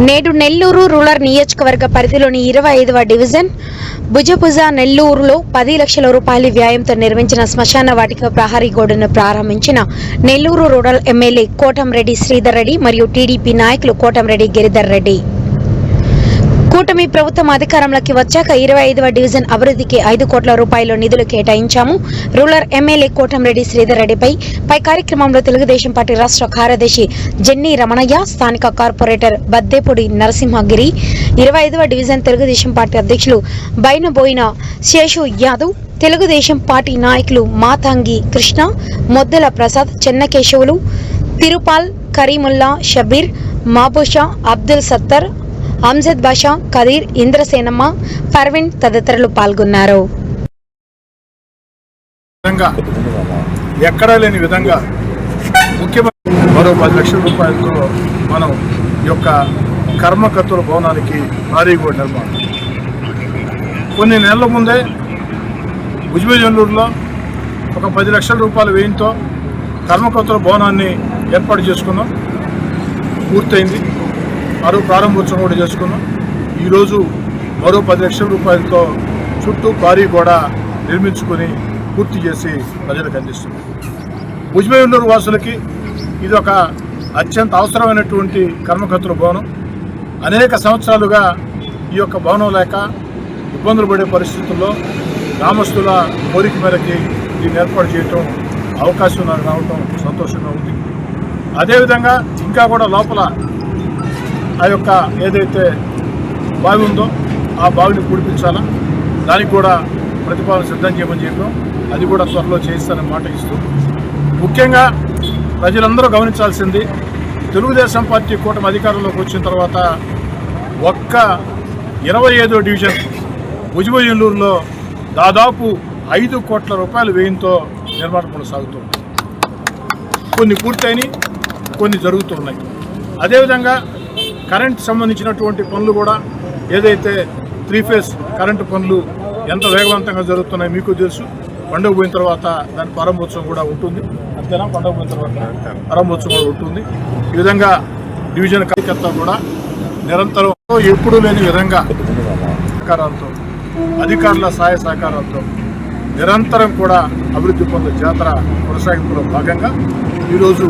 నేడు నెల్లూరు రూరల్ నియోజకవర్గ పరిధిలోని 25వ డివిజన్ భుజభుజ నెల్లూరులో 10 లక్షల రూపాయల వ్యయంతో నిర్మించిన శ్మశాన వాటిక ప్రహరీ గోడను ప్రారంభించిన నెల్లూరు రూరల్ ఎమ్మెల్యే కోటంరెడ్డి శ్రీధర్ రెడ్డి మరియు టీడీపీ నాయకులు కోటంరెడ్డి గిరిధర్ రెడ్డి. కూటమి ప్రభుత్వం అధికారంలోకి వచ్చాక 25వ డివిజన్ అభివృద్ధికి 5 కోట్ల రూపాయల నిధులు కేటాయించాము. రూరల్ ఎమ్మెల్యే కోటంరెడ్డి శ్రీధర్ రెడ్డిపై కార్యక్రమంలో తెలుగుదేశం పార్టీ రాష్ట్ర కార్యదర్శి జెన్నీ రమణయ్య, స్థానిక కార్పొరేటర్ బద్దేపూడి నరసింహగిరి, 25వ డివిజన్ తెలుగుదేశం పార్టీ అధ్యక్షులు బైనబోయిన శేషు యాదవ్, తెలుగుదేశం పార్టీ నాయకులు మాతంగి కృష్ణ, మొద్దల ప్రసాద్, చెన్నకేశవులు, తిరుపాల్, కరీముల్లా, షబీర్, మాబూషా, అబ్దుల్ సత్తర్, అమ్జద్ బాషా, కదీర్, ఇంద్రసేనమ్మ, పర్వీన్ తదితరులు పాల్గొన్నారు. ఎక్కడా లేని విధంగా ముఖ్యమంత్రి మరో 10 లక్షల రూపాయలతో మనం ఈ యొక్క కర్మకర్తల భవనానికి భారీ గోడ నిర్మాణం. కొన్ని నెలల ముందే భుజభుజనూరులో ఒక 10 లక్షల రూపాయల వ్యయంతో కర్మకర్తల భవనాన్ని ఏర్పాటు చేసుకున్నాం. పూర్తయింది. మరో ప్రారంభోత్సవం కూడా చేసుకున్నాం. ఈరోజు మరో 10 లక్షల రూపాయలతో చుట్టూ భారీ గోడ నిర్మించుకొని పూర్తి చేసి ప్రజలకు అందిస్తున్నాం. భుజభుజనూరు వాసులకి ఇది ఒక అత్యంత అవసరమైనటువంటి కర్మకర్తల భవనం. అనేక సంవత్సరాలుగా ఈ యొక్క భవనం లేక ఇబ్బందులు పడే పరిస్థితుల్లో గ్రామస్తుల కోరిక మేరకి దీన్ని ఏర్పాటు చేయటం అవకాశం నాకు రావటం సంతోషంగా ఉంది. అదేవిధంగా ఇంకా కూడా లోపల ఆ యొక్క ఏదైతే బావి ఉందో ఆ బావిని పూడిపించాలా, దానికి కూడా ప్రతిపాదన సిద్ధం చేయమని చెప్పాం. అది కూడా త్వరలో చేయిస్తానని మాట ఇస్తూ, ముఖ్యంగా ప్రజలందరూ గమనించాల్సింది, తెలుగుదేశం పార్టీ కూటమి అధికారంలోకి వచ్చిన తర్వాత ఒక్క 25వ డివిజన్ భుజభుజనూరులో దాదాపు 5 కోట్ల రూపాయల వ్యయంతో నిర్మాణ పనులు సాగుతుంది. కొన్ని పూర్తయినాయి, కొన్ని జరుగుతున్నాయి. అదేవిధంగా కరెంట్ సంబంధించినటువంటి పనులు కూడా ఏదైతే 3 ఫేజ్ కరెంటు పనులు ఎంత వేగవంతంగా జరుగుతున్నాయి మీకు తెలుసు. పండుగ పోయిన తర్వాత దాని ప్రారంభోత్సవం కూడా ఉంటుంది. అంతేనా? పండుగ పోయిన తర్వాత ప్రారంభోత్సవం కూడా ఉంటుంది. ఈ విధంగా డివిజన్ కార్యకర్త కూడా నిరంతరం ఎప్పుడూ లేని విధంగా సహకారాలతో, అధికారుల సహాయ సహకారాలతో నిరంతరం కూడా అభివృద్ధి పనుల జాతర కొనసాగింపులో భాగంగా ఈరోజు